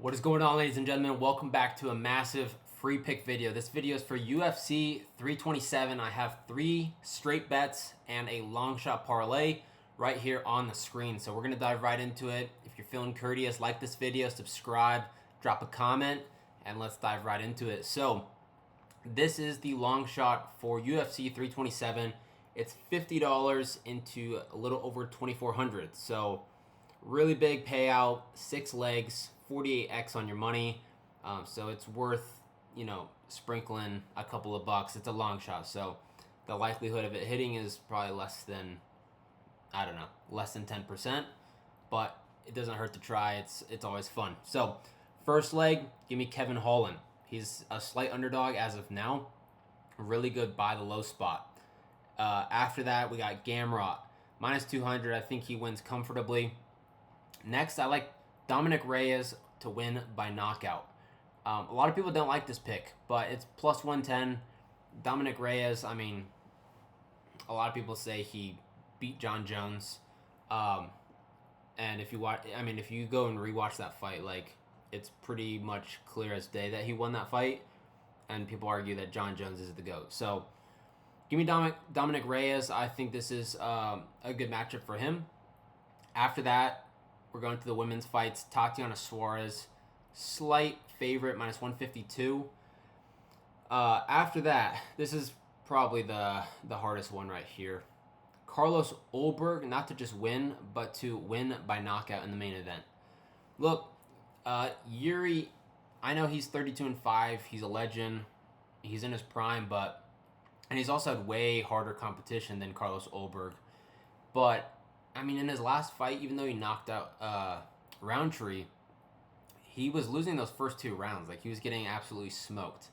What is going on, ladies and gentlemen? Welcome back to a massive free pick video. This video is for UFC 327. I have 3 straight bets and a long shot parlay right here on the screen. So we're going to dive right into it. If you're feeling courteous, like this video, subscribe, drop a comment, and let's dive right into it. So this is the long shot for UFC 327. It's $50 into a little over 2,400. So really big payout, 6 legs, 48x on your money. So it's worth, sprinkling a couple of bucks. It's a long shot. So the likelihood of it hitting is probably less than 10%. But it doesn't hurt to try. It's always fun. So first leg, give me Kevin Holland. He's a slight underdog as of now. Really good buy the low spot. After that, we got Gamrot. Minus 200. I think he wins comfortably. Next, I like Dominic Reyes to win by knockout. A lot of people don't like this pick, but it's plus 110. Dominic Reyes, a lot of people say he beat John Jones. And if you go and rewatch that fight, it's pretty much clear as day that he won that fight. And people argue that John Jones is the GOAT. So give me Dominic Reyes. I think this is a good matchup for him. After that, we're going to the women's fights. Tatiana Suarez, slight favorite, minus 152. After that, this is probably the hardest one right here. Carlos Ulberg, not to just win, but to win by knockout in the main event. Look, Yuri, I know he's 32-5. He's a legend. He's in his prime, and he's also had way harder competition than Carlos Ulberg. But in his last fight, even though he knocked out Roundtree, he was losing those first 2 rounds. He was getting absolutely smoked.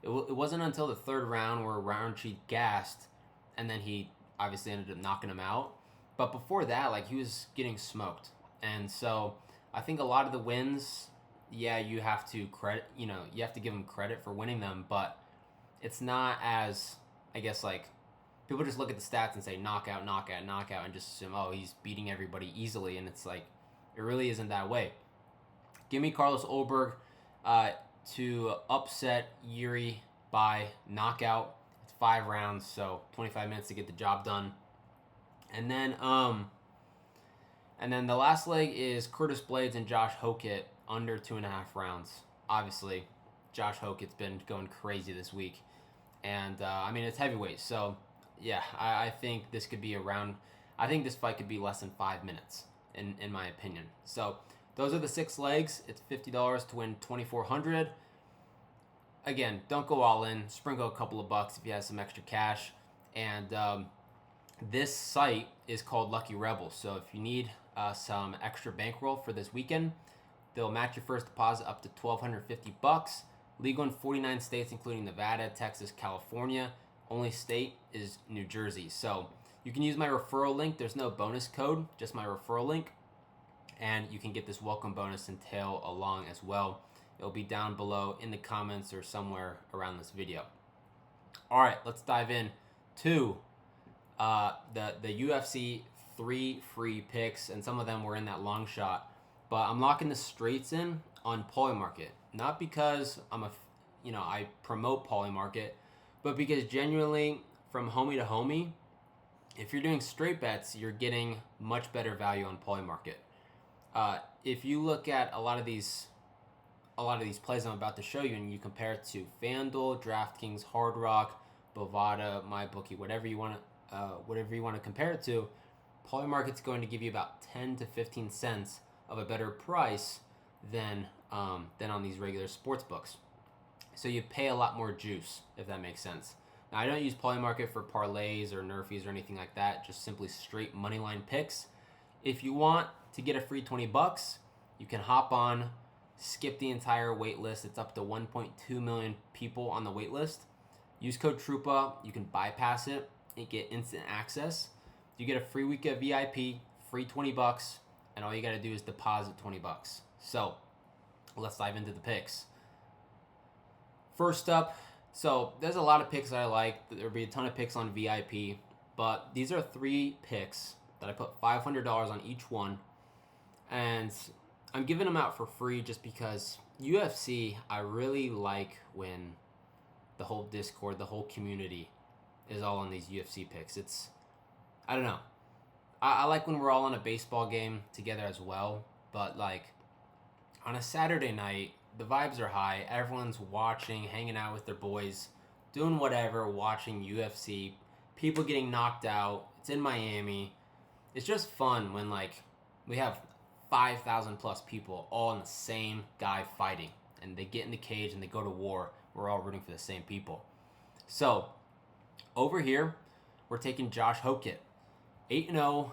It wasn't until the 3rd round where Roundtree gassed, and then he obviously ended up knocking him out. But before that, he was getting smoked. And so I think a lot of the wins, yeah, you have to give him credit for winning them, but it's not as, people just look at the stats and say knockout, knockout, knockout, and just assume, oh, he's beating everybody easily, and it's it really isn't that way. Give me Carlos Ulberg to upset Yuri by knockout. It's 5 rounds, so 25 minutes to get the job done. And then the last leg is Curtis Blades and Josh Hokett under 2.5 rounds. Obviously, Josh Hokett's been going crazy this week, and it's heavyweight, so. Yeah, I think this could be I think this fight could be less than 5 minutes, in my opinion. So those are the 6 legs. It's $50 to win 2,400. Again, don't go all in. Sprinkle a couple of bucks if you have some extra cash. And this site is called Lucky Rebels. So if you need some extra bankroll for this weekend, they'll match your first deposit up to $1,250. Legal in 49 states, including Nevada, Texas, California. Only state is New Jersey. So you can use my referral link. There's no bonus code, just my referral link. And you can get this welcome bonus and tail along as well. It'll be down below in the comments or somewhere around this video. All right, let's dive in to the UFC 3 free picks, and some of them were in that long shot. But I'm locking the straights in on Polymarket. Not because I promote Polymarket, but because genuinely, from homie to homie, if you're doing straight bets, you're getting much better value on Polymarket. If you look at a lot of these plays I'm about to show you, and you compare it to FanDuel, DraftKings, Hard Rock, Bovada, MyBookie, whatever you want to compare it to, Polymarket's going to give you about 10 to 15 cents of a better price than on these regular sports books. So you pay a lot more juice, if that makes sense. Now, I don't use Polymarket for parlays or nerfies or anything like that, just simply straight moneyline picks. If you want to get a free $20, you can hop on, skip the entire wait list. It's up to 1.2 million people on the wait list. Use code TRUPA. You can bypass it and get instant access. You get a free week of VIP, free $20, and all you got to do is deposit $20. So let's dive into the picks. First up, so there's a lot of picks that I like. There'll be a ton of picks on VIP, but these are 3 picks that I put $500 on each one, and I'm giving them out for free just because UFC, I really like when the whole Discord, the whole community is all on these UFC picks. I don't know. I like when we're all on a baseball game together as well, but like on a Saturday night, the vibes are high. Everyone's watching, hanging out with their boys, doing whatever, watching UFC, people getting knocked out. It's in Miami. It's just fun when like we have 5,000 plus people all in the same guy fighting, and they get in the cage and they go to war. We're all rooting for the same people. So over here, we're taking Josh Hokett, 8-0,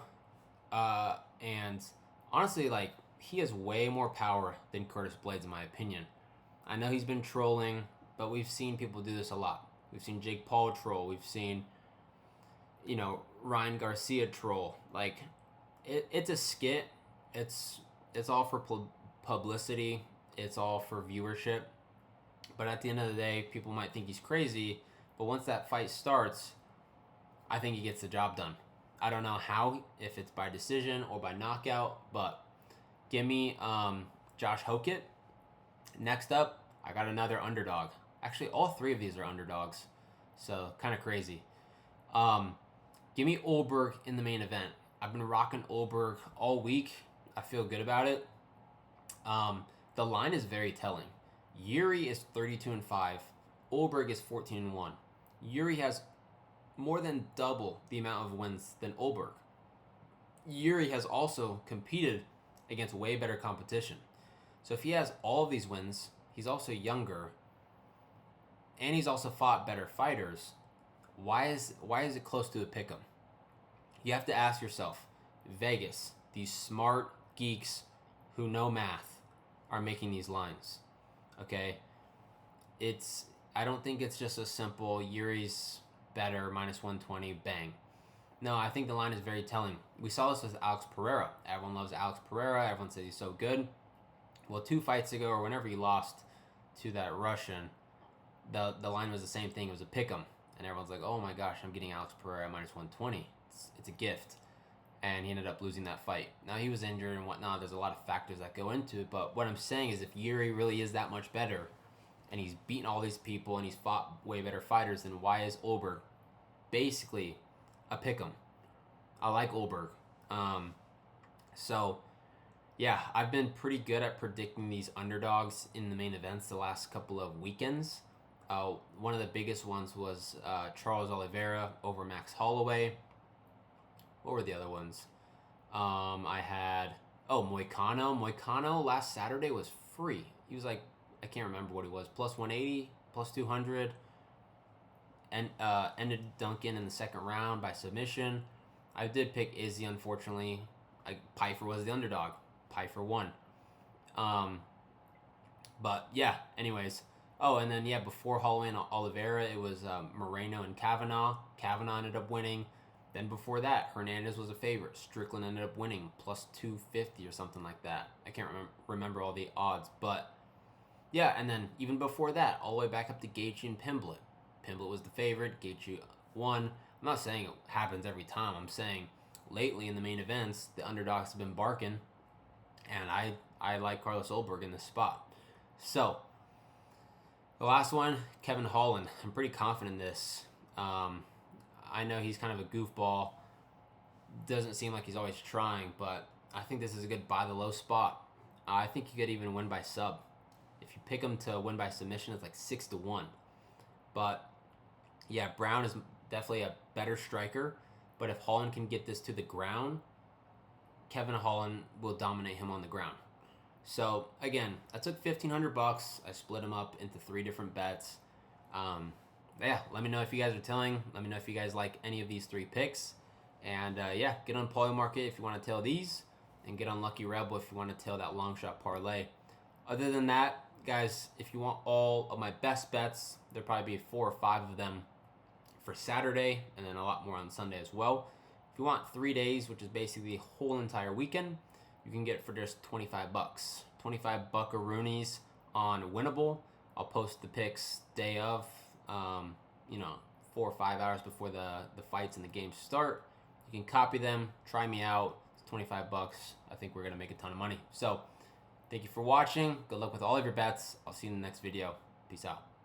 and honestly, like he has way more power than Curtis Blades, in my opinion. I know he's been trolling, but we've seen people do this a lot. We've seen Jake Paul troll. We've seen, Ryan Garcia troll. Like, it's a skit. It's all for publicity. It's all for viewership. But at the end of the day, people might think he's crazy. But once that fight starts, I think he gets the job done. I don't know how, if it's by decision or by knockout, but give me Josh Hokett. Next up, I got another underdog. Actually, all three of these are underdogs, so kind of crazy. Give me Olberg in the main event. I've been rocking Olberg all week. I feel good about it. The line is very telling. Yuri is 32-5. Olberg is 14-1. Yuri has more than double the amount of wins than Olberg. Yuri has also competed against way better competition. So if he has all of these wins, he's also younger, and he's also fought better fighters. Why is it close to a pick'em? You have to ask yourself, Vegas, these smart geeks who know math are making these lines. Okay? I don't think it's just a simple Yuri's better, -120, bang. No, I think the line is very telling. We saw this with Alex Pereira. Everyone loves Alex Pereira. Everyone says he's so good. Well, 2 fights ago, or whenever he lost to that Russian, the line was the same thing. It was a pick'em. And everyone's like, oh my gosh, I'm getting Alex Pereira -120. It's a gift. And he ended up losing that fight. Now, he was injured and whatnot. There's a lot of factors that go into it. But what I'm saying is if Yuri really is that much better, and he's beaten all these people, and he's fought way better fighters, then why is Olberg basically a pick'em? I like Olberg. So, yeah, I've been pretty good at predicting these underdogs in the main events the last couple of weekends. One of the biggest ones was Charles Oliveira over Max Holloway. What were the other ones? I had Moicano. Moicano last Saturday was free. He was like, I can't remember what he was, +180, +200, and ended Duncan in the second round by submission. I did pick Izzy, unfortunately. Pfeiffer was the underdog. Pfeiffer won. But yeah, anyways. Oh, and then before Holloway and Oliveira, it was Moreno and Kavanaugh. Kavanaugh ended up winning. Then before that, Hernandez was a favorite. Strickland ended up winning +250 or something like that. I can't remember all the odds, but yeah. And then even before that, all the way back up to Gaethje and Pimblett. Pimblett was the favorite. Gaethje won. I'm not saying it happens every time. I'm saying lately in the main events, the underdogs have been barking, and I like Carlos Olberg in this spot. So the last one, Kevin Holland. I'm pretty confident in this. I know he's kind of a goofball. Doesn't seem like he's always trying, but I think this is a good buy the low spot. I think he could even win by sub. If you pick him to win by submission, it's like 6-1. But yeah, Brown is definitely a better striker. But if Holland can get this to the ground, Kevin Holland will dominate him on the ground. So again, I took $1,500. I split them up into 3 different bets. Let me know if you guys are telling. Let me know if you guys like any of these 3 picks. And get on Polymarket if you want to tail these. And get on Lucky Rebel if you want to tail that long shot parlay. Other than that, guys, if you want all of my best bets, there'll probably be 4 or 5 of them for Saturday, and then a lot more on Sunday as well. If you want 3 days, which is basically the whole entire weekend, you can get it for just $25. 25 buckaroonies on Winnable. I'll post the picks day of, 4 or 5 hours before the fights and the games start. You can copy them, try me out. It's $25. I think we're gonna make a ton of money. So Thank you for watching. Good luck with all of your bets. I'll see you in the next video. Peace out.